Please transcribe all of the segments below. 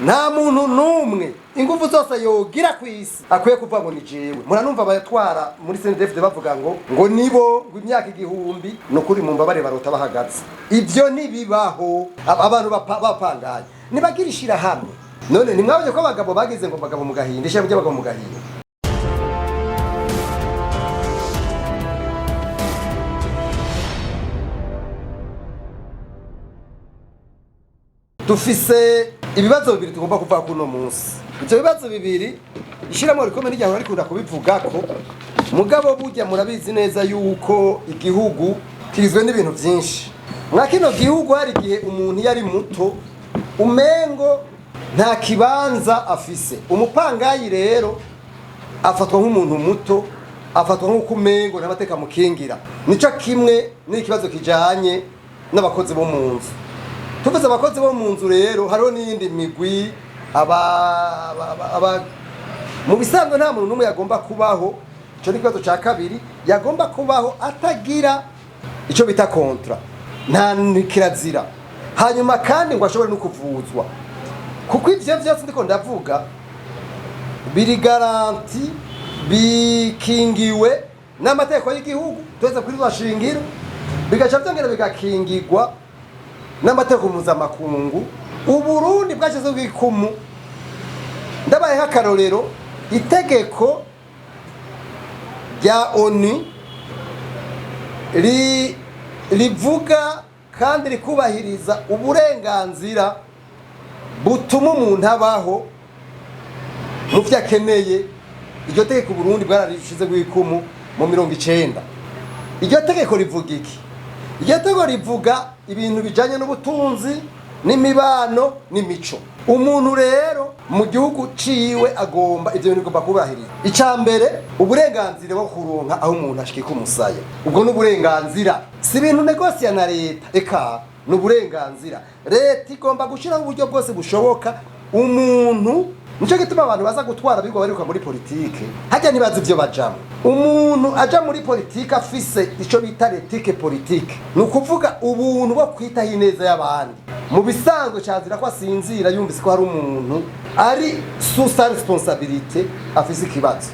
nta muntu numwe ingufu zose yogira kwisi akwiye kuvuga ngo ni jewe. Muranumva abatwara muri CNDD bavuga ngo nibo ngo imyaka igihumbi no kuri mu mbabare barota bahagaze. Ivyo nibibaho abantu bapanganye nibagirishira hamwe. None nimwabonye ko abagabo bagize ngo bagabo mu gahinda ishyira by'abagabo mu gahinda. Dufise ibibazo bibiri tugomba kuvuga kuno munsi. Ivyo bibazo bibiri ishiramo rikomeye n'ijyanwa ariko kubivuga ko mugabo burya murabizi neza yuko igihugu kizwe n'ibintu byinshi. Mwa kino gihugu hari gihe umuntu yari muto umengo nta kibanza afise. Umupangayi rero afatwa nk'umuntu muto, afatwa nk'uko umengo n'amateka mukingira. Nico kimwe n'ikibazo kijanye n'abakozi bo mu nzu. Tuvuze abakozi bo mu nzu rero hariho n'iyindi migwi mu bisanzwe nta muntu n'umwe yagomba kubaho. Ico ni kibazo ca kabiri, yagomba kubaho atagira ico bita kontra, nta kirazira, hanyuma kandi ngo ashobore no kuvuzwa, kuko ivyo vyose ndiko ndavuga biri garanti bikingiwe n'amategeko y'igihugu twese kuri bashingiro, bigaca vyongera bigakingirwa n'amategeko mpuzamakungu. Uburundi bwashyizeho ikumu. Ndabaye nk'akarorero itegeko rya ONU rivuga kandi rikubahiriza uburenganzira butuma umuntu abaho mu vyo akeneye. Iryo tegeko Burundi bwararishizeho ikumu mu 1990. Iryo tegeko rivuga iki? Iryo tegeko rivuga ibintu bijanye n'ubutunzi n'imibano n'imico. Umuntu rero mu gihugu ciwe agomba ivyo bintu bigomba kubahiriza. Icambere uburenganzira bwo kuronka aho umuntu ashikika umusaya. Ubwo n'uburenganzira si ibintu negosia na leta, eka n'uburenganzira. Leta igomba gushiraho uburyo bwose bushoboka umuntu. Nico gituma abantu baza gutwara bigo bariruka muri politike hajya nibaza ivyo bajamo. Umuntu aja muri politike afise ico bita ethique politique, nukuvuga ubuntu bwo kwita ineza y'abandi. Mu bisanzwe cyazira ko asinzira yumvise ko hari umuntu ari sous sa responsabilité afise ikibazo.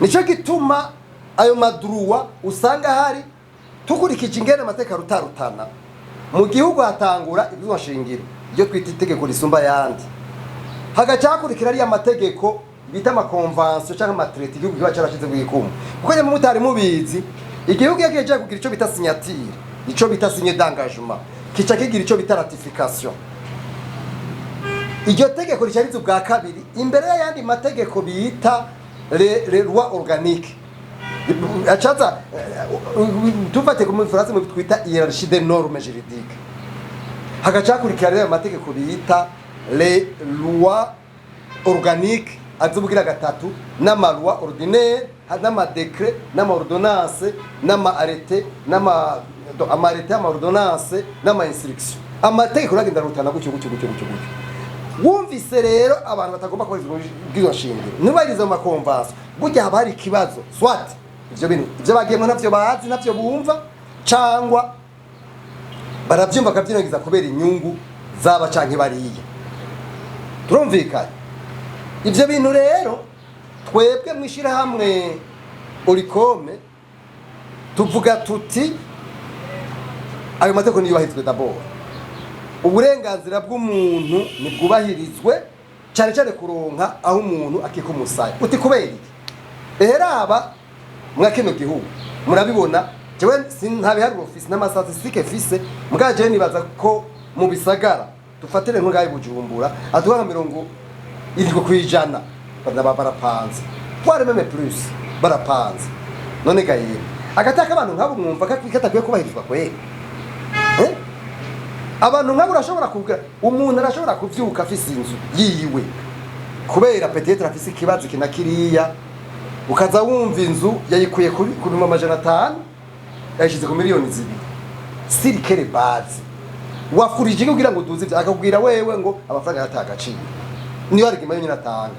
Nico gituma ayo madruwa usanga hari tukurikije ingene amateka rutarutana mu gihugu hatangura ibyo shingiro iryo twita itegeko risumba yandi, hagacakurikira ari amategeko bita amakonvansiyo cyangwa amatrete igihugu kiba cyarashize bwikumu. Kuko nyuma mutari mubizi igihugu yagiye kugira ico bita signature, ico bita signe d'engagement, kica kigira ico bita ratification. Iryo tegeko ricarize ubwa kabiri imbere y'ayandi mategeko bita les lois organiques. Achaza tufate mu France mu twita hiérarchie des normes juridiques. Hagacakurikira rero amategeko bita les lois organiques azubugira gatatu n'ama loi ordinaire n'ama décret n'ama ordonnance n'ama arrêté n'ama amarete y'ama ordonnance n'ama instruction. Amategeko ragenda rutana gutyo. Wumvise rero abantu batagomba kubariza ubwizo shingiro nubariza mu makonvanso burya haba hari ikibazo swat ivyo bintu ivyo bagiyemo navyo bazi navyo bumva cangwa baravyumva kavyinagiza kubera inyungu zaba canke bariye. Turumvikanye ivyo bintu rero twebwe mwishira hamwe Orikome tuvuga tuti ayo mategeko niyubahizwe d'abord. Uburenganzira bw'umuntu nibwubahirizwe cyane cyane kuronka aho umuntu akika umusaya. Uti kubera iki? Eraba mwakino gihugu murabibona jewe sintabiharura office n'amastatistike fise mugaje nibaza ko mu bisagara tufatire nkungaye Bujumbura atuga 70% barapanze tware meme plus barapanze. None gaye agataka abantu nkabo mwumva katakwiye kubahirizwa kwere abantu nkabo urashobora kuvuga umuntu arashobora kuvyuka afise inzu yiwe kubera peut-être afise ikibazo kinakiriya ukaza wumva inzu yayikuye kuri 500 yashize ku miliyoni 2 sirikere base wafurije kugira ngo duze akakubwira wewe ngo amafaranga yatagaciro niyo ari gimanyo nyina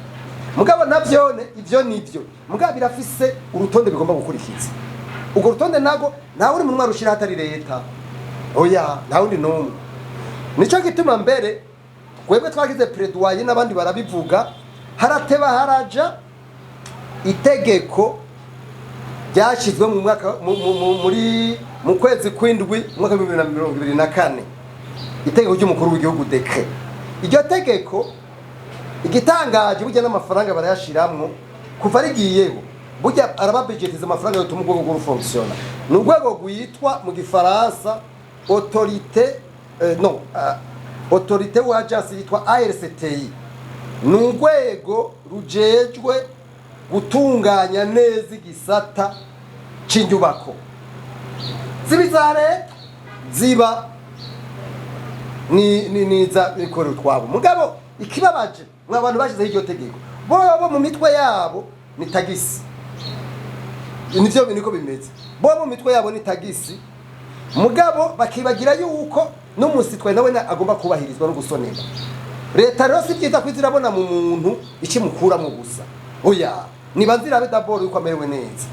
mugabo navyone ivyo nivyo mugabo birafise urutonde bigomba gukurikiza. Ugo rutonde nago nta uri mu ntwaro ushira hatari leta oya nta undi numwe. Nico gituma mbere Kwebwe twagize plaidoyer n'abandi barabivuga, harateba haraja itegeko ryashizwe mu mwaka mu kwezi kw'indwi mu mwaka wa 2024, itegeko ry'umukuru w'igihugu decret. Iryo tegeko igitangaje burya n'amafaranga barayashiramwo kuva rigiyeho, burya arababudgetiza amafaranga yo tumugwa go fonctiona. N'urwego rwitwa mu gifaransa autorité ou agence yitwa ARCTI. N'urwego rujejwe gutunganya neza igisata c'inyubako zibizare ziba niza ikoro twabo. Mugabo ikibabaje mw'abantu bashizeho iryo tegeko bo mu mitwe yabo ni tagisi, nivyo biniko bimeze, bo mu mitwe yabo ni tagisi. Mugabo bakibagira yuko n'umusitwe nawe agomba kubahirizwa no gusonera. Leta rero sibyita kwizirabona mu muntu ikimukura mu gusa, oya nibanzira be d'abord yuko amerewe neza,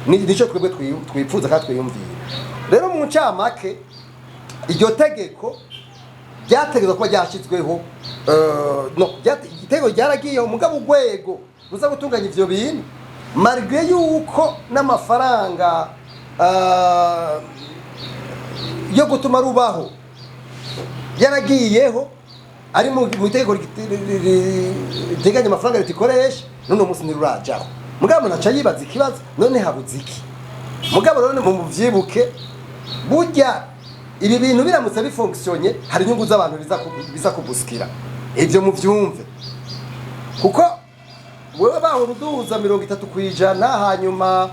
nico twebwe twipfuza kandi twiyumvira. Rero mu ncamake iryo tegeko ryategezwa kuba ryashizweho, igitego ryaragiye umugabo urwego ruza gutunganya ivyo bintu, malgré yuko n'amafaranga yo gutuma rubaho yaragiyeho ari mu itegeko riteganya amafaranga ritikoresha, none umunsi ntirurajaho. Mugabo naca yibaza ikibazo, none habuze iki? Mugabo none mu muvyibuke burya ibi bintu biramutse bifonctionye hari inyungu z'abantu biza kubuskira, ivyo muvyumve. Kuko wewe baho ruduza 30% hanyuma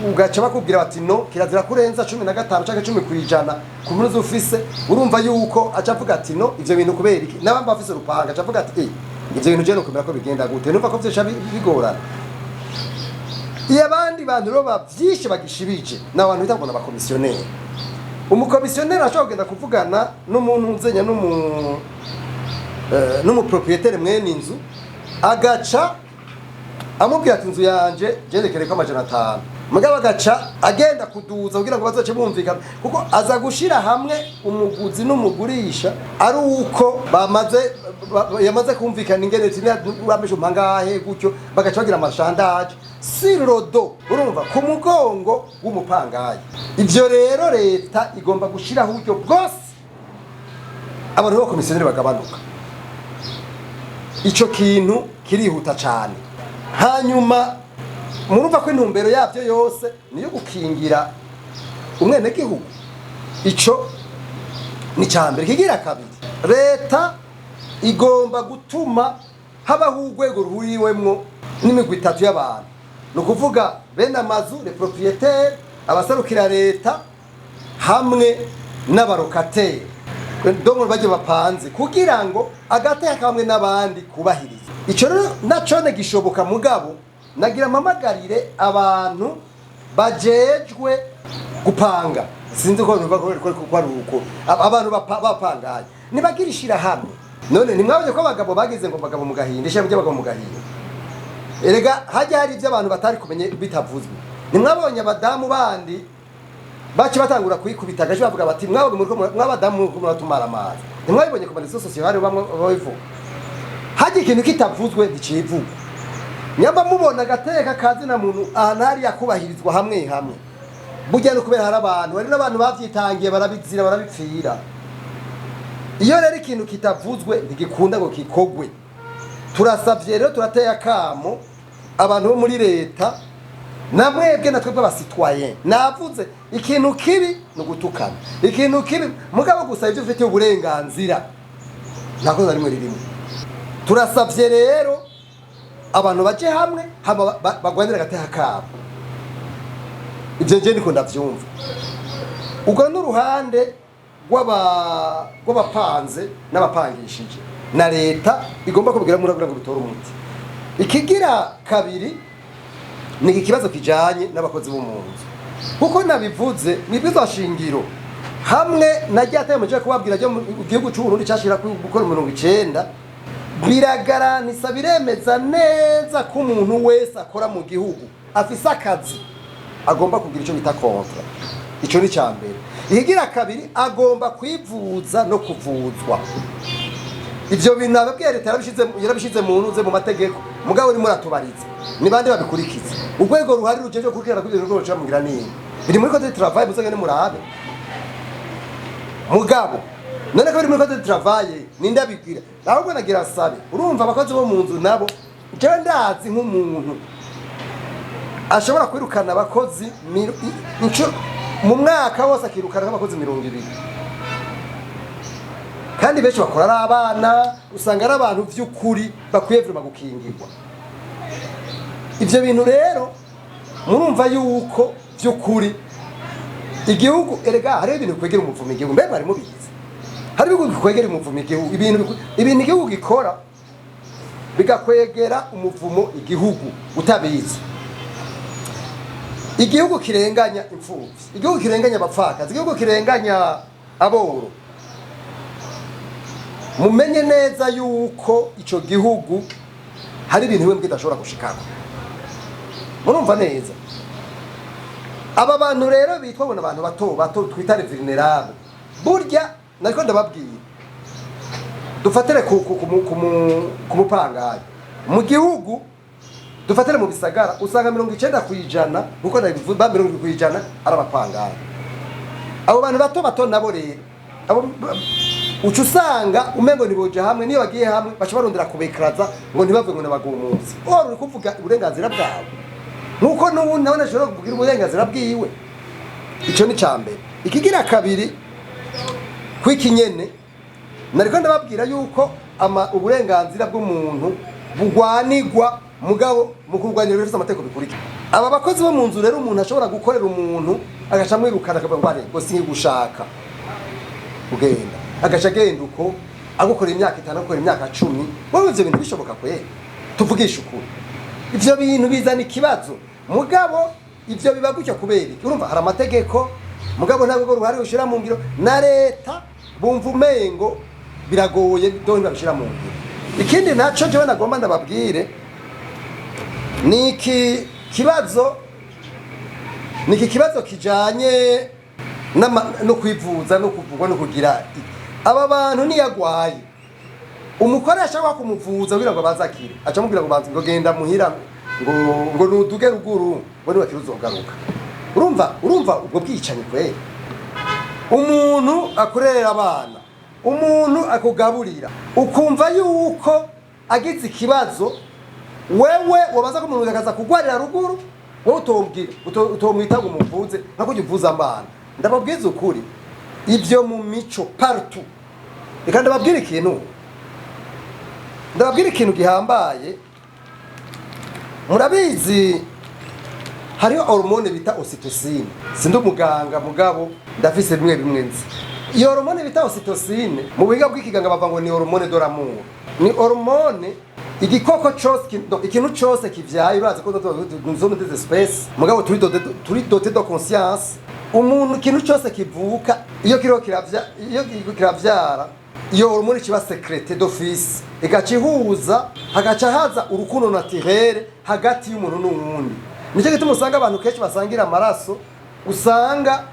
ugaca bakubwira bati no kirazira kurenza 15 canke 10% ku muntu ufise, urumva yuko aca avuga ati no ivyo bintu kubera iki, nabamba bafise urupanga aca avuga ati ivyo bintu je no kumera ko bigenda gute, numva ko vyesha bigorana. Iyo abandi bantu ro bavyishe bagishibije n'abantu bitabona abakomisiyoneri. Umukomisiyoneri ashobora kugenda kuvugana n'umuntu uzenya n'umupropriétaire mwene inzu, agaca amubwira ati inzu yanje gendekere ko 500, mugabo agaca agenda kuduza kugira ngo bazoce bumvikana, kuko aza gushira hamwe umuguzi n'umugurisha ari uko yamaze kumvikana ingene bameshe umpangahe gutyo, bagaca bagira amashandaje sirodo, urumva ku mugongo w'umupangaye. Ivyo rero leta igomba gushiraho uburyo bwose abantu b'abakomisiyoneri bagabanuka. Ico kintu kirihuta cyane. Hanyuma murumva ko intumbero yavyo yose niyo gukingira umwene gihugu. Ico ni cyambere. Kigira kabiri, leta igomba gutuma habaho urwego ruhuriwemwo n'imigwi 3 y'abantu, no kuvuga bene amazu les propriétaires, abasarukira leta hamwe n'abarokateri, dongo baje bapanze kugira ngo agateka kamwe n'abandi kubahiriza. Ico rero nacone gishoboka, mugabo nagira mamagarire abantu bajejwe gupanga, sinzi ko kwaruko abantu bapangaye nibagirishira hamwe. None nimwabonye ko abagabo bagize ngo bagabo mu gahinda, ishyamba ry'abagabo mu gahinda, erega hajya hari ivyo abantu batari kumenye bitavuzwe. Nimwabonye abadamu bandi baci batangura kuyikubita gaje bavuga bati mwabadamu muratumara amazi, nimwabibonye ku marezo sociale bamwe babivuga. Haje ikintu kitavuzwe nticivuga, nyamba mubona gateka kazi na muntu ahanari yakubahirizwa hamwe hamwe. Burya no kubera hari abantu, hari n'abantu bavyitangiye barabizira barabipfira. Iyo rero ikintu kitavuzwe ntigikunda ngo kikogwe. Turasavye rero turateye akamo abantu bo muri leta namwebwe natwe b'abasitwayen. Navuze ikintu kibi no gutukana, ikintu kibi mugabo gusa ivyo ufite uburenganzira nako ari muri rimwe. Turasavye rero abantu baje hamwe bagwanira gateka kabo. Ivyo je ndiko ndavyumva. Ubwo n'uruhande rw'abapanze n'abapangishije, na leta igomba kubigira muri ngo bitora umuti. Ikigira kabiri ni ikibazo kijanye n'abakozi bo mu nzu, kuko nabivuze nibizo shingiro hamwe najyataye muje kubabwira ryo mu gihugu cy'u Burundi cyashira gukora 90, biragaranisa biremeza neza ko umuntu wese akora mu gihugu afise akazi agomba kugira ico bita kontra. Ico ni cyambere. Ikigira kabiri agomba kwivuza no kuvuzwa. ivyo bintu ababwiye leta yarabishize mu ntuze mu mategeko mugabo ni muratubariza ni bande babikurikiza urwego ruhari rujeje kurikira kuri rwo ruca mugira nini biri muri code de travail muzagene murabe mugabo none ko biri muri code de travail ninde abibwira ahubwo nagira sabe urumva abakozi bo mu nzu nabo je ndazi nk'umuntu ashobora kwirukana abakozi mu mwaka wose akirukana nk'abakozi 200 kandi benshi bakora ari abana usanga ari abantu vy'ukuri bakwiye vrema gukingirwa ivyo bintu rero murumva yuko vy'ukuri igihugu erega hari ibintu bikwegera umuvumo igihugu mbere bari mubizi hari ibihugu bikwegera umuvumo igihugu ibintu igihugu gikora bigakwegera umuvumo igihugu utabizi igihugu kirenganya imfuvyi igihugu kirenganya abapfakazi igihugu kirenganya aboro mumenye neza yuko ico gihugu hari ibintu bimwe bidashobora gushikana murumva neza aba bantu rero bitwa bona abantu bato twitare vulnerable burya nariko ndababwiye dufatire ku mupangayi mu gihugu dufatire mu bisagara usanga 90% uko nabivuze ba 70% arabapangayi abo bantu bato nabo rero abo ucu usanga umengo niboje hamwe niyo bagiye hamwe bashabarondera kubekaraza ngo ntibave ngo nabagumutse uri kuvuga uburenganzira bwabo nuko n'ubundi nabone ashobora kuvugira uburenganzira bwiwe ico ni cyambere ikigira kabiri kwikinyene nariko ndababwira yuko uburenganzira bw'umuntu bugwanigwa mugabo mu kurwanya rero amategeko bikurikira aba bakozi bo mu nzu rero umuntu ashobora gukorera umuntu agashamwirukana akavuga ngo sinigushaka ugenda agaca genda uko agukora imyaka 5 agukora imyaka 10 wowe ivyo bintu bishoboka kwe tuvugisha ukuri ivyo bintu bizana ikibazo mugabo ivyo biba gutyo kubera urumva hari amategeko mugabo ntabwo ruhari ushira mu ngiro na leta bumva umengo biragoye doni babishira mu ngiro ikindi naco je nagomba ndababwire niki kibazo kijanye no kwivuza no kuvugwa no kugira aba bantu niyagwaye umukoresha wa kumuvuza kugira ngo bazakire aca mubwira ngo banze ngo genda muhira ngo nuduge ruguru ngo ni wakiruzogaruka urumva ubwo bwicanye kwe umuntu akurerera abana umuntu akugaburira ukumva yuko agize ikibazo wewe wabaza ko umuntu akaza kugwarira ruguru wowe utomwita ngo umuvuze nako uvuza abana ndababwiza ukuri ivyo mu mico partout reka ndababwira ikintu gihambaye murabizi hariho hormone bita ocytocine sindi umuganga mugabo ndafise bimwe nzi iyo hormone bita ocytocine mu biga bw'ikiganga bava ngo ni hormone de l'amour ni hormone igikoko cyose ikintu cyose kivyaye uraza ko zone des espèces mugabo turi doté de conscience umuntu ikintu cyose kivuka iyo kiravyara iyo hormone kiba secrète d'office igacihuza hagaca haza urukundo naturel hagati y'umuntu n'uwundi nicyo gituma usanga abantu kenshi basangira amaraso usanga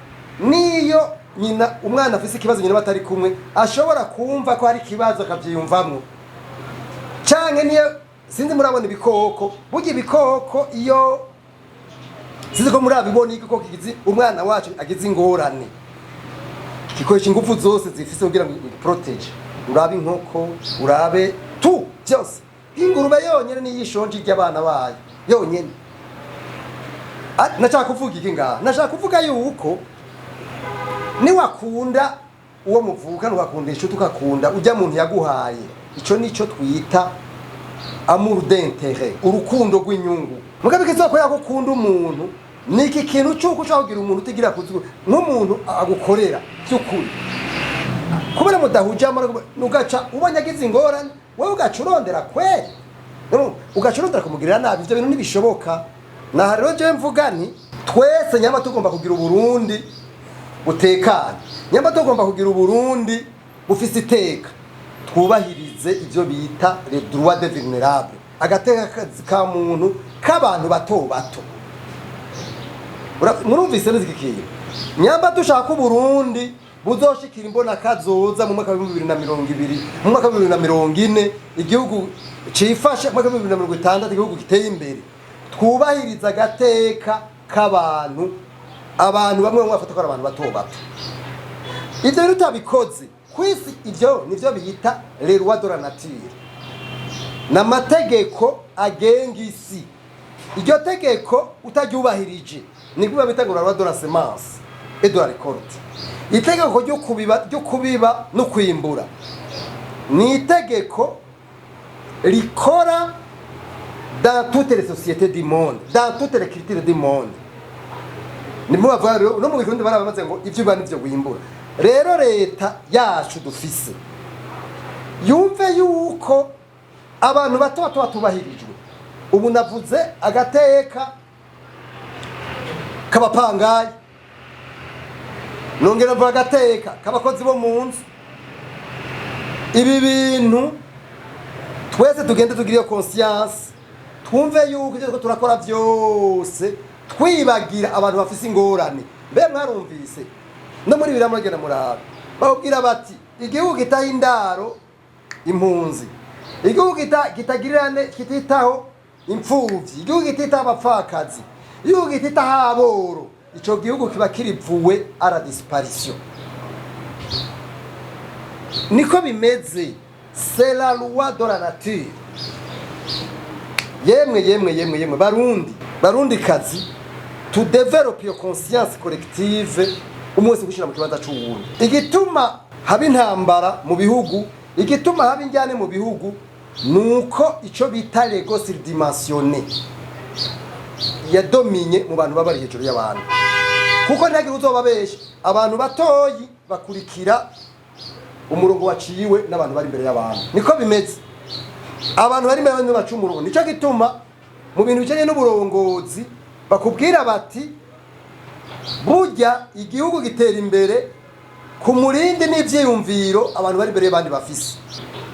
niyo nyina umwana afise ikibazo nyina batari kumwe ashobora kumva ko hari ikibazo akavyiyumvamwo canke niyo sinzi murabona ibikoko burya ibikoko iyo sizi ko murabibona igikoko kigize umwana wacu agize ingorane kikoresha ingufu zose zifise kugira ngo protege urabe inkoko urabe tu byose ingurube yonyene ni yishonje ry'abana bayo yonyene nashaka kuvuga iki ngaha nashaka kuvuga yuko ni wakunda uwo muvuka nukakundisha tukakunda ujya muntu yaguhaye ico nico twita amour d'intérêt urukundo rw'inyungu mugabe kizoko yakukunda umuntu niki kintu cyuko ushaka umuntu utigira kuzuba nk'umuntu agukorera cyukuri kubera mudahuja nugaca ubonye agize ingorane wowe ugaca urondera kweri ugaca urondera kumugirira nabi ivyo bintu ntibishoboka na rero je mvuga nti twese nyamba tugomba kugira uburundi butekanye nyamba tugomba kugira uburundi bufise iteka twubahirize ivyo bita les droits des vulnérables agateka ka muntu k'abantu bato murumvise neza iki nyamba dushaka uburundi buzoshikira imbona kazoza mu mwaka wa 2020 mu mwaka wa 2040 igihugu cifashe mu mwaka wa 2060 igihugu giteye imbere twubahiriza agateka k'abantu bamwe bafata ko abantu bato bato ivyo rero utabikoze kwisi ivyo nivyo biyita les lois de la nature n'amategeko agenga isi iryo tegeko utaryubahirije nibwo bita ngo la loi de la semence et de la récolte itegeko ryo kubiba no kwimbura ni itegeko rikora dans toutes les sociétés du monde, dans toutes les cultures du monde. Nimwe bavuga rero no mu Burundi barabamaze ngo ivyo bana ivyo wimbura. Rero leta yacu dufise yumve yuko abantu bato batubahirijwe. Ubu navuze agateka kabapangaye. Nongera mvuga agateka kabakozi bo mu nzu. Ibi bintu twese tugende tugiriye conscience twumve yuko ivyo turakora vyose twibagira abantu bafise ingorane mbe mwarumvise no muri biramagena muraba babwira bati igihugu gitaha indaro impunzi igihugu kitagirane kititaho impfuvyi igihugu kititaho abapfakazi igihugu kititaho aboro ico gihugu kiba kirivuwe ara disparition niko bimeze c'est la loi de la nature yemwe barundi kazi to develop your conscience collective umunsi gushira mu kibanza c'uwundi igituma haba intambara mu bihugu igituma haba injyane mu bihugu nuko ico bita l'ego surdimensionné yadominye mu bantu baba ari hejuru y'abantu kuko ntagire uzobabesha abantu batoyi bakurikira umurongo waciwe n'abantu bari imbere y'abantu niko bimeze abantu bari imbere y'abantu bacumurongo nico gituma mu bintu bijanye n'uburongozi bakubwira bati burya igihugu gitera imbere ku murindi n'ivyiyumviro abantu bari imbere y'abandi bafise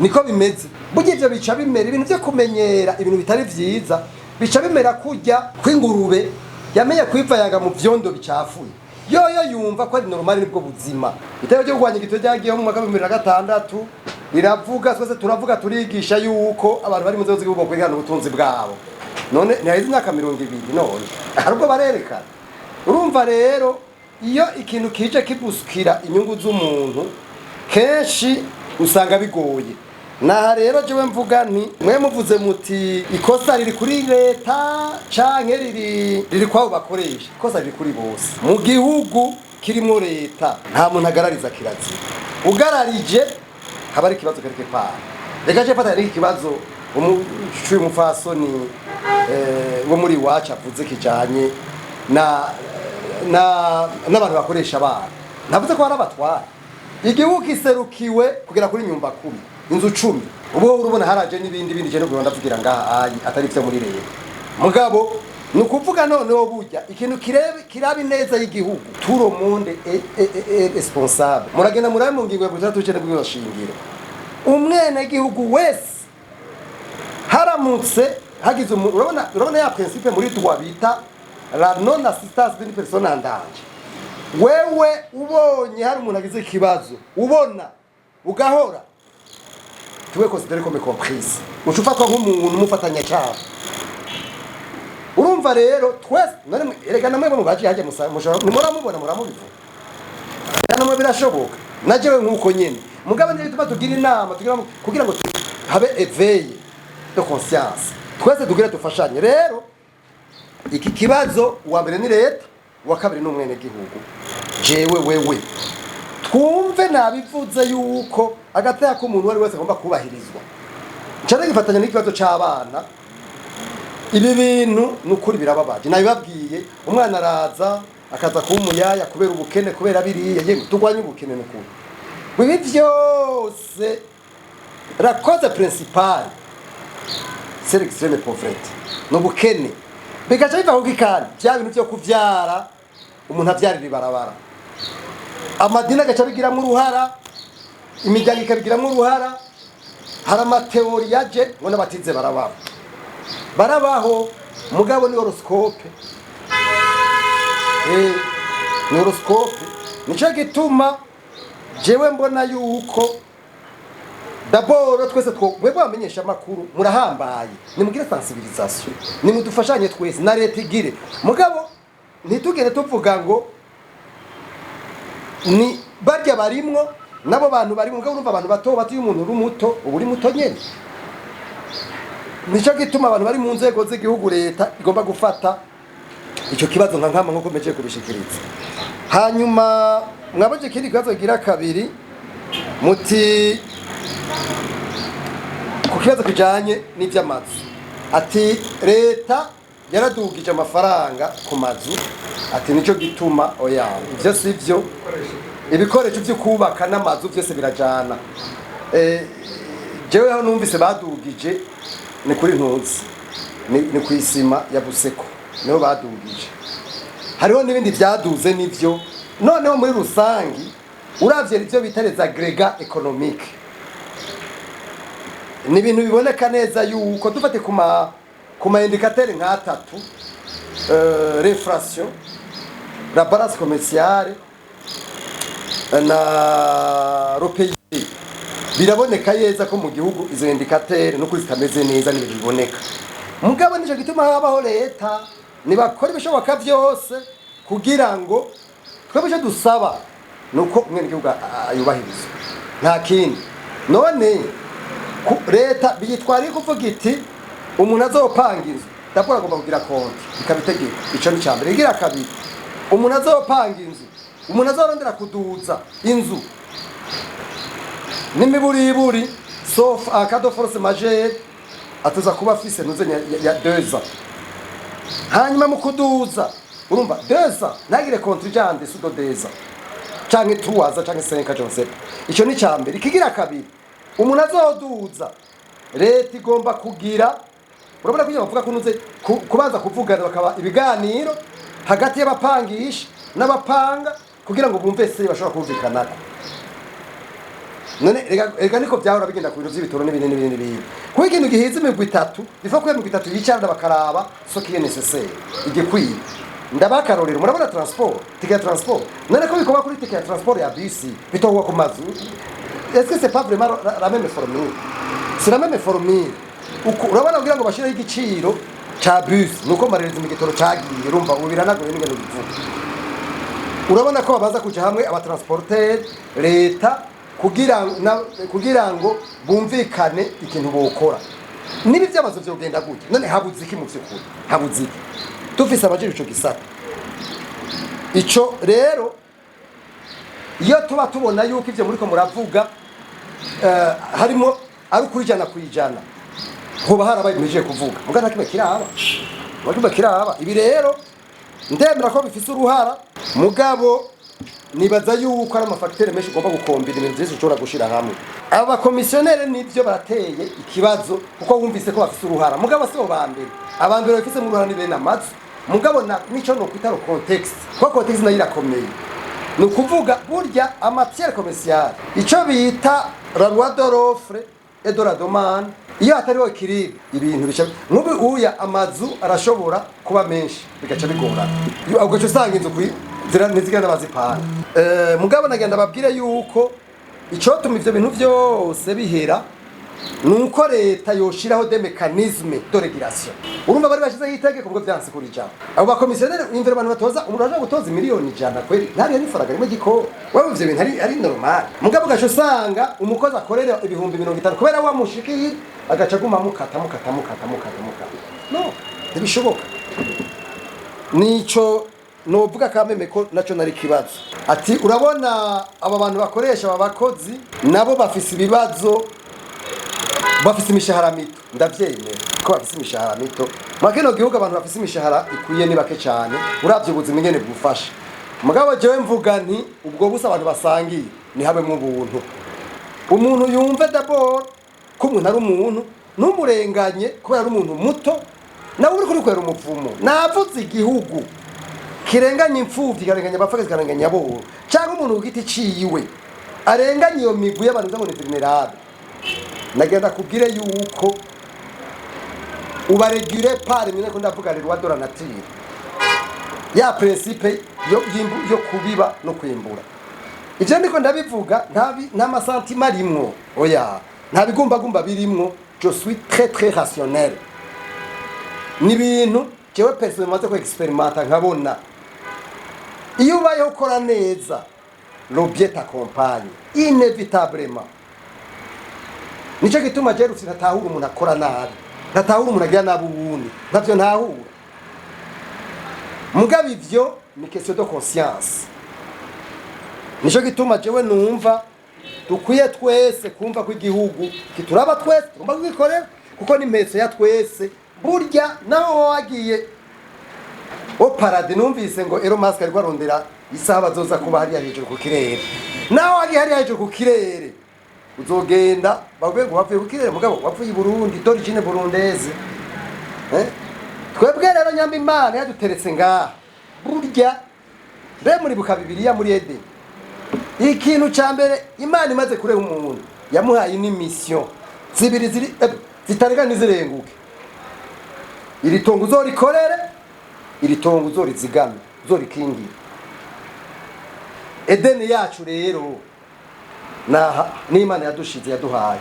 niko bimeze burya ivyo bica bimera ibintu vyo kumenyera ibintu bitari vyiza bica bimera kurya kw'ingurube yamenye kwivayanga mu vyondo bicafuye yoyo yumva ko ari normal nibwo buzima itero cyo kurwanya igito ryagiye mu mwaka wa 2006 riravuga twese turavuga turigisha yuko abantu bari mu nzego z'igihugu kwigana ubutunzi bwabo none ntihaze imyaka 20 none arubwo barerekana urumva rero iyo ikintu kije kibusukira inyungu z'umuntu kenshi usanga bigoye naha rero jewe mvuga nti mwe muvuze muti ikosa riri kuri leta canke riri kwabo bakoresha ikosa riri kuri bose mu gihugu kirimo leta nta muntu agarariza kirazira ugararije haba ari kibazo kereke pa reka je fata ari kibazo umucuye umufasoni wo muri wacu avuze kijanye n'abantu bakoresha abana navuze ko hari abatwara igihugu kiserukiwe kugera kuri nyumba 10 inzu 10 ubu urubona haraje n'ibindi je no Rwanda tugira ngaha atari vyo muri leta mugabo nukuvuga none wo burya ikintu kirabi neza y'igihugu turo monde responsable muragenda murabe mu ngingo ya 3 bw'ibashingiro umwene gihugu wese haramutse hagize urabona ya principe muri droit bita la non assistance d'une personne en danger wewe ubonye hari umuntu agize ikibazo ubona ugahora tuwe considérer comme comprise ucufatwa nk'umuntu umufatanya cyane urumva rero twese none erega namwe mu baje haje muramubona muramubivuga namwe birashoboka najewe nkuko nyene mugabo ndiye tuba tugira inama kugira ngo habe éveil de conscience twese tugira dufashanye rero iki kibazo wa mbere ni leta wa kabiri n'umwene gihugu jewe wewe twumve nabivuze yuko agateka ko umuntu wari wese agomba kubahirizwa cyane gifatanya n'ikibazo c'abana ibi bintu nukuri birababaje nabibabwiye umwana araza akaza kumuyaya kubera ubukene kubera biriye yemwe tugwanye ubukene n'ukuri bibi vyose la cause principale c'est l'extrême pauvreté n'ubukene bigaca biva ku gikani bya bintu byo kuvyara umuntu avyarira ibarabara amadini agaca bigiramo uruhara imiryango ikabigiramo uruhara hari amateori yaje ngo n'abatize barabaho mugabo ni horoscope ni horoscope nico gituma jewe mbona yuko d'abord twese twebwe bamenyesha amakuru murahambaye nimugire sensibilisation nimudufashanye twese na leta igire mugabo ntitugere tuvuga ngo ni barya barimwo nabo bantu bari mugabo urumva abantu bato batuye umuntu uri muto uburi muto nyene nico gituma abantu bari mu nzego z'igihugu leta igomba gufata ico kibazo nkankama nko meje kubishikiriza. Hanyuma mwabaje kindi kibazo gira kabiri muti ku kibazo kijanye n'ivy'amazu ati leta yaradugije amafaranga ku mazu ati nico gituma oya ivyo sivyo ibikoresho byo kubaka n'amazu byose birajana jewe aho numvise badugije ni kuri ntuzi ni kwisima ya Buseko niho badugije hariho n'ibindi byaduze nivyo noneho muri rusangi uravye ivyo bitareza agrega economique ni ibintu biboneka neza yuko dufate kuma indicateur nka 3 l'inflation la balance commerciale na ropeyi biraboneka yeza ko mu gihugu izo indicateur no kuri zitameze neza n'ibintu biboneka mugabo nico gituma habaho leta nibakora ibishoboka byose kugira ngo twebwe dusaba nuko umwe n'igihugu ayubahiriza nta kindi none leta biyitwari kuvuga iti umuntu azopanga inzu ndakora agomba kugira konti ikabitegeka ico ni cyambere igira kabiri umuntu azopanga inzu umuntu azorondera kuduza inzu n'imiburiburi sauf en cas de force majeure atuza kuba afise nuzenya ya 2 ans hanyuma mu kuduza urumva 2 ans nagire contingent sudo 2 ans canke 3 ans canke 5 ans jonse ico ni cyambere ikigira kabiri umuntu azoduza leta igomba kugira urabona ko bavuga kunuze kubanza kuvugana bakaba ibiganiro hagati y'abapangisha n'abapanga kugira ngo bumve se bashobora kumvikana none rega niko byahora bigenda ku bintu by'ibitoro n'ibinini kuko ikintu gihize imigwi 3 bifa ko imigwi 3 yicarana bakaraba sokiye necessaire igikwiye ndabakarorero murabona transport ticket transport none ko bikoba kuri ticket transport ya bus bitohuwa ku mazu est-ce que c'est pas vraiment la même formule c'est la même formule urabona kugira ngo bashiraho igiciro cha bus nuko marereza imigitoro cagiye urumva ubiranagoye n'ingendo bivuga urabona ko babaza kuja hamwe abatransporteur leta kugira ngo bumvikane ikintu bokora nibi byamazo byo genda gute none habuze iki mu byukuri habuze iki tufise abajije ico gisata ico rero iyo tuba tubona yuko ivyo muri ko muravuga harimo ari kurijana kwijana hoba harabaye mije kuvuga mugana kimwe kiraba ibi rero ndemera ko bifise uruhara mugabo nibaza yuko ari amafacteur menshi ugomba gukombira ibintu byose ushobora gushira hamwe aba komisionere nivyo bateye ikibazo kuko wumvise ko bafise uruhara mugabo se obambere abambere bafise mu ruhara ni bene amazu mugabo nico no kwitaro context ko context nayo irakomeye ni ukuvuga burya amatière commerciale ico bita la loi de l'offre et de la demande iyo atariho kiriri ibintu bica nk'ubu uya amazu arashobora kuba menshi bigaca bigorana ubwo cyo usanga inzu ntizigana bazipana mugabo nagenda babwire yuko icotuma ivyo bintu byose bihera nuko leta yoshiraho de mécanisme de régulation urumva bari bashizeho itegeko ubwo byanse kuri jana abo bakomisiyoneri imvira abantu batoza umuntu aje gutoza miliyoni 100 kweli ntari ni faranga rimwe giko wewe ivyo bintu ari normal mugabo gacho usanga umukozi akorera ibihumbi 50 kubera wa mushikiri agaca guma mukata no ntibishoboka nico novuga kameme ko naco nari kibazo ati urabona aba bantu bakoresha abakozi nabo bafise ibibazo bafise imishahara mito ndavyemera ko bafise imishahara mito makino gihugu abantu bafise imishahara ikwiye ni bake cyane uravye ubuzima ingene bufasha mugabo jewe mvuga nti ubwo busa abantu basangiye ni habe mu buntu umuntu yumve d'abord ko umuntu ari umuntu numurenganye ko ari umuntu muto nawe uri kuri kwera umuvumo navuze igihugu kirenganya imfuvyi karenganya abafakazi karenganya abo cyangwa umuntu ugiti ciyiwe arenganya iyo migwi y'abantu z'abantu vulnerable nagenda kubwire yuko ubaregure par mine ko ndavuga rero wadora nature ya principe yo kubiba no kwimbura ivyo ndiko ndabivuga nta masantima rimwo, oya nta bigumbagumba birimwo. Je suis très rationnel. Ni bintu jewe personnellement maze ko experimenta nkabona iyo ubayeho ukora neza l'objet t'accompagne inévitablement. Nico gituma je rusi natahura umuntu akora nabi, natahura umuntu agira nabi ubundi, ntavyo ntahura. Mugabe ivyo ni question de conscience. Nico gituma jewe numva dukwiye twese kumva ko igihugu kituraba twese tugomba kugikorera, kuko ni mpeso ya twese. Burya naho wagiye o parade numvise ngo Elon Musk ariko arondera isaha bazoza kuba hari hejuru ku kirere. Naho wagiye hari hejuru ku kirere uzogenda bagwe ngo bavuye ku kirere, mugabo bavuye i Burundi d'origine burundaise. Twebwe rero nyamba Imana yaduteretse ngaha. Burya be muri buka Bibiliya muri Eden, ikintu ca mbere Imana imaze kureba umuntu yamuhaye ni mission zibiri zitarega nizirenguke. Iri tongo uzorikorere, iri tongo uzorizigame, uzorikingira. Edeni yacu rero n'Imana yadushize yaduhaye.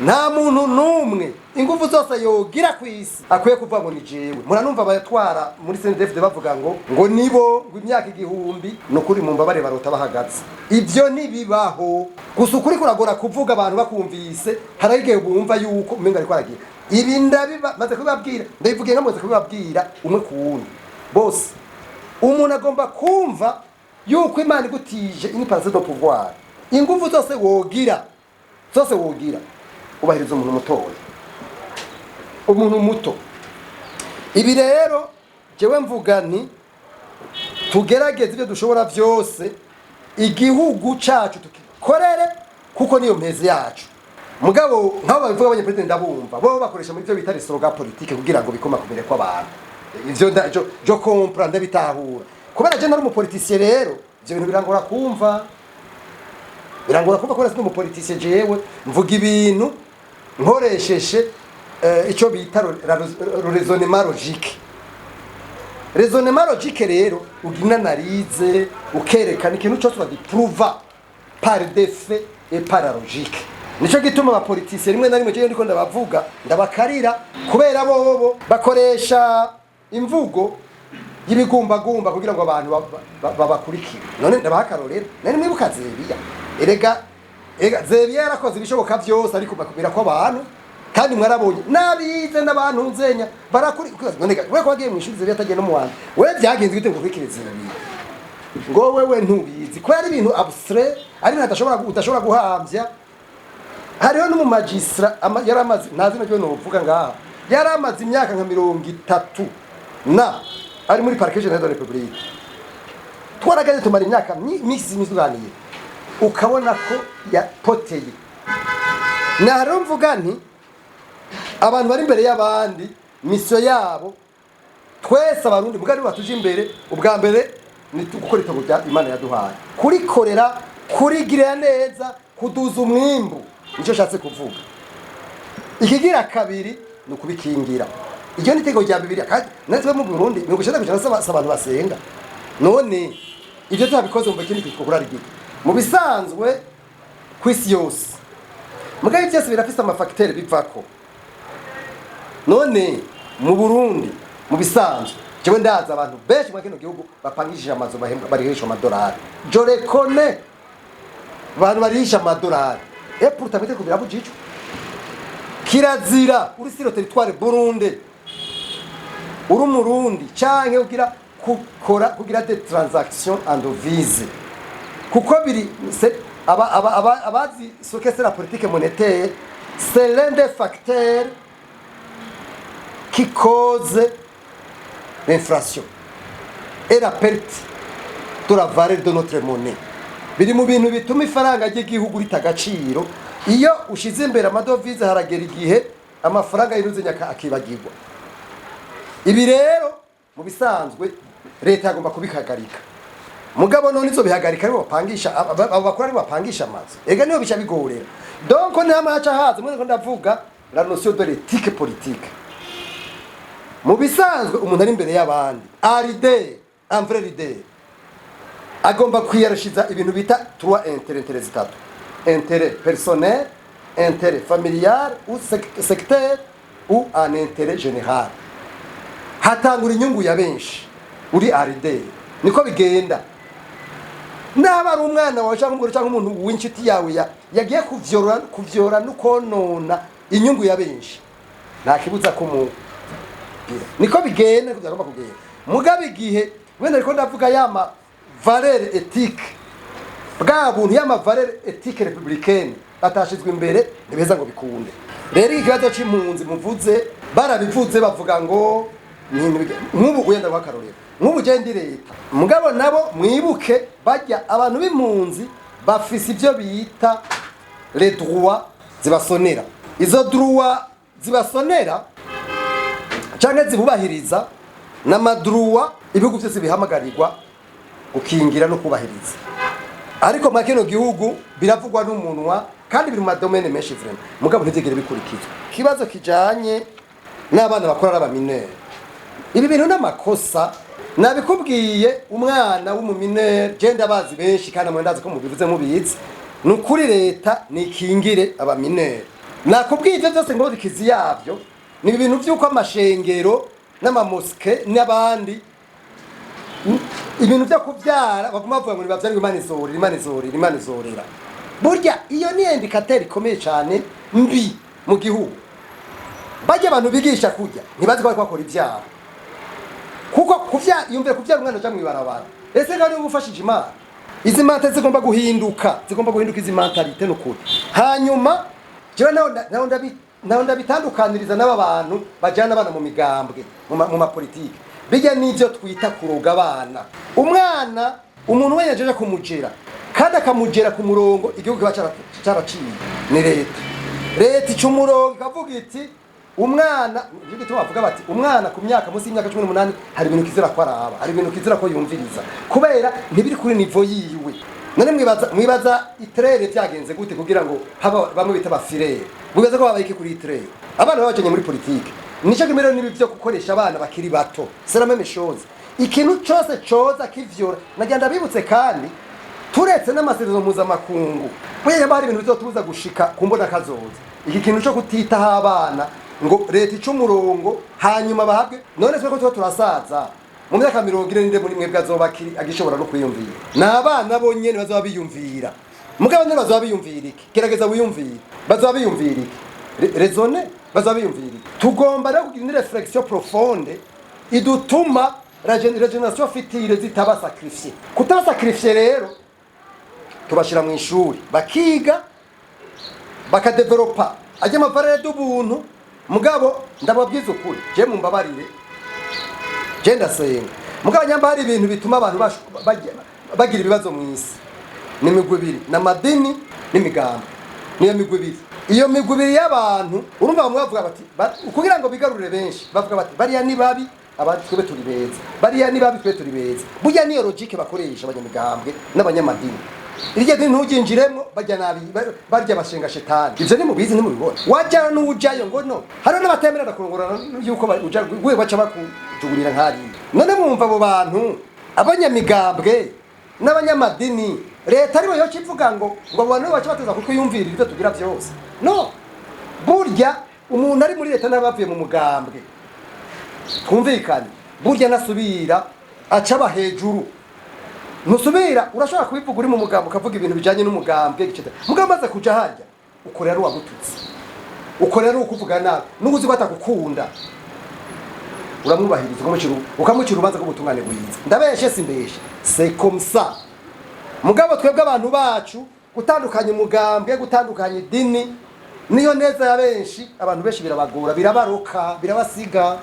Nta muntu numwe ingufu zose yogira kwisi akwiye kuva ngo ni jewe. Muranumva abayatwara muri CNDF bavuga ngo nibo imyaka igihumbi nukuri mu mbabare barota bahagaze. Ivyo nibibaho gusa ukuri kuragora kuvuga abantu bakumvise, haragiye bumva yuko umenga ariko aragira. Ibi ndabiba maze kubabwira, ndabivugiye nkamaze kubabwira umwe ku wundi. Bose umuntu agomba kumva yuko Imana igutije ini parase do pouvoir. Ingufu zose wogira ubahiriza umuntu mutoya, umuntu muto. Ibi rero jewe mvuga nti tugerageze ibyo dushobora byose igihugu cacu tukikorere, kuko niyo mpezi yacu. Mugabo nk'abo babivuga abanyapolitike ndabumva bo bakoresha muri byo bita slogan politique kugira ngo bikoma kumere kw'abantu. Ivyo jo comprendre bitahura. Kubera je nari umupoliticien rero ivyo bintu birangora kumva. Birangora kumva ko nasi umupoliticien jewe mvuga ibintu nkoresheje ico bita raisonnement logique. Raisonnement logique rero ugina analize ukerekana ikintu cyose bagipruva par des faits et par la logique. Nico gituma abapoliticiens rimwe na rimwe je ndiko ndabavuga ndabakarira, kubera bobo bakoresha imvugo y'ibigumbagumba kugira ngo abantu babakurikire. None ndabakarorera nari mwibuka Zebiya. Erega Zebiya yarakoze ibishoboka byose ariko bakubira ko abantu kandi mwarabonye nabize n'abantu nzenya barakurikira. None we ko wagiye mwishuri Zebiya atagiye no mu wandi, we byagenze gute ngo kwikire Zebiya? Ngo wewe ntubizi ko ari ibintu abstrait, ari udashobora guhamvya. Hariho no mu magistra yaramaze nazi nacyo no uvuga ngaha, yaramaze imyaka nka 30 na ari muri Parquet General de la République. Twaragaze tumara imyaka misi mizuganiye ukabona ko yapoteye. Naro mvuga nti abantu bari imbere y'abandi mission yabo twese abarundi mugari batuje imbere. Ubwa mbere ni gukora itogo rya Imana yaduhaye, kurikorera, kurigirira neza, kuduza umwimbu. Nico shatse kuvuga. Ikigira kabiri ni ukubikingira. Iryo ni tego rya Bibiliya kandi natwe mu Burundi ni ugushaka kujana abantu basenga. None ibyo tabikoze mu bakindi kwitwa kurari gito. Mu bisanzwe kwisi yose mugaye byose birafise amafacteur bivako. None mu Burundi mu bisanzwe jewe ndaza abantu benshi mu kino gihugu bapangishije amazu bahembwa barihisha amadolari. Je reconnais abantu barihisha amadolari. Et pour tamete kubira bujijo kirazira uri siro territoire Burundi uri Murundi canke ugira kugira des transactions en devise, kuko biri abazi sokese la politique monétaire, c'est l'un des facteurs qui cause l'inflation et la perte de la valeur de notre monnaie. Biri mu bintu bituma ifaranga ry'igihugu ritagaciro. Iyo ushize imbere amadovize haragera igihe amafaranga yiruze nyaka akibagirwa. Ibi rero mu bisanzwe leta yagomba kubikagarika. Mugabo none izo bihagarika aribo bapangisha abakora aribo bapangisha amazi. Ega niyo bica bigorera. Donc ni amacha haza mwe ndavuga la notion de l'éthique politique. Mu bisanzwe umuntu ari imbere y'abandi, un vrai leader agomba kwiyarashiza ibintu bita trois intérêts zitatu: intérêt personnel, intérêt familial ou secteur ou un intérêt général. Hatangura inyungu ya benshi uri arideri, niko bigenda. Naba ari umwana wawe cyangwa umugore cyangwa umuntu w'inshuti yawe yagiye kuvyora nukonona inyungu ya benshi, nta kibuza ko niko bigenda kugomba kugenda. Mugabe igihe wenda ariko ndavuga yama valeur éthique, bwa buntu yama valeur éthique républicaine batashizwe imbere nibeza ngo bikunde. Rero ikibazo c'impunzi muvuze barabivuze bavuga ngo nk'ubu wenda bakarorera nk'ubu gende leta, mugabo nabo mwibuke bajya abantu b'impunzi bafise ibyo bita les droits zibasonera. Izo droits zibasonera cyangwa zibubahiriza n'amadroit ibihugu byose bihamagarirwa gukingira no kubahiriza. Ariko mu kino gihugu biravugwa n'umunwa kandi biri mu madomene menshi vraiment, mugabo ntibyigere bikurikizwa. Kibazo kijanye n'abana bakora abaminere, ibi bintu n'amakosa nabikubwiye. Umwana w'umuminere genda abazi benshi kandi mwendazi ko mubivuze mubizi, nukuri leta nikingire abaminere. Nakubwiye ivyo byose ngo bikizi yavyo ni ibintu by'uko amashengero n'amamoske n'abandi ibintu byo kubyara baguma bavuga ngo nibavyara Imana izorera. Burya iyo ni indicateur ikomeye cyane mbi mu gihugu. Bajye abantu bigisha kujya ntibazi ko bakora ibyaha, kuko yumve kuvyara umwana cyangwa mwibarabara. Ese ngani ubufashije Imana, izi mante zigomba guhinduka izi mentalite n'ukuri. Hanyuma jewe naho ndabitandukaniriza n'aba bantu bajyana abana mu migambwe mu mapolitike. Bijya n'ivyo twita kuroga abana. Umwana umuntu wenyejeje kumugera kandi akamugera ku murongo, igihugu kiba cyaraciye ni leta icumurongo ikavuga iti umwana gituma bavuga bati umwana ku myaka munsi y'imyaka 18 hari ibintu kizira ko araba, hari ibintu kizira ko yumviriza kubera ntibiri kuri nivo yiwe. None mwibaza itrere byagenze gute kugira ngo haba bamwe bita bafirere, mwibaza ko babayike kuri itrere abana babacenye muri politike. Nico kimero nibi byo gukoresha abana bakiri bato, c'est la même chose. Ikintu cyose coza kivyora nagenda bibutse kandi turetse n'amasezerano mpuzamakungu bwe bari ibintu bizotubuza gushika kumbona kazoza. Iki kintu cyo kutitaho abana ngo leta icumurongo hanyuma bahabwe. None twe ko turasaza mu myaka 40 muri mwe bwazobakiri agishobora no kwiyumvira. N'abana bonyene bazoba biyumvira, mugabo ne bazoba biyumvira iki? Gerageza wiyumvira, bazoba biyumvira iki? Raisonner, bazoba biyumvira iki? Tugomba rero kugira une réflexion profonde idutuma la génération future zitaba sacrifier. Kutaba sacrifier rero tubashira mu ishuri bakiga bakadevelopa ajya amavarere d'ubuntu. Mugabo ndababwiza ukuri je mumbabarire je ndasenga, mugabo nyamba hari ibintu bituma abantu bagira ibibazo mu isi. Ni migwi ibiri n'amadini n'imigambo, niyo migwi ibiri. Iyo migwi ibiri y'abantu urumva bamwe bavuga bati kugira ngo bigarurire benshi bavuga bati bariya ni babi abandi twebe turi beza, bariya ni babi twebe turi beza. Burya niyo logique bakoresha abanyamigambwe n'abanyamadini. Iryo dini ntujinjiremo bajya nabi barya bashenga shetani. Ivyo ni mubizi ni mubibona. Wajya n'ujayo ngo no hari n'abatemerera kurongorana yuko uja gwe baca bakujugurira nkari. None mwumva abo bantu abanyamigambwe n'abanyamadini leta ariwe yo kivuga ngo abantu baca bateza kutwiyumvira ibyo tugira byose. No, burya umuntu ari muri leta n'abavuye mu mugambwe twumvikane, burya nasubira acaba hejuru. Nusubira urashobora kubivuga uri mu mugambo ukavuga ibintu bijanye n'umugambwe giceta. Mugabo maze kuja harya ukorera ari wagututse, ukorera ukuvuga nabi n'ubuzi batakukunda uramwubahiriza ukamucira urubanza rw'ubutungane bwiza. Ndabeshe simbeshe, c'est comme ça. Mugabo twebwe abantu bacu gutandukanya umugambwe, gutandukanya idini niyo neza ya benshi. Abantu benshi birabagora, birabaroka, birabasiga.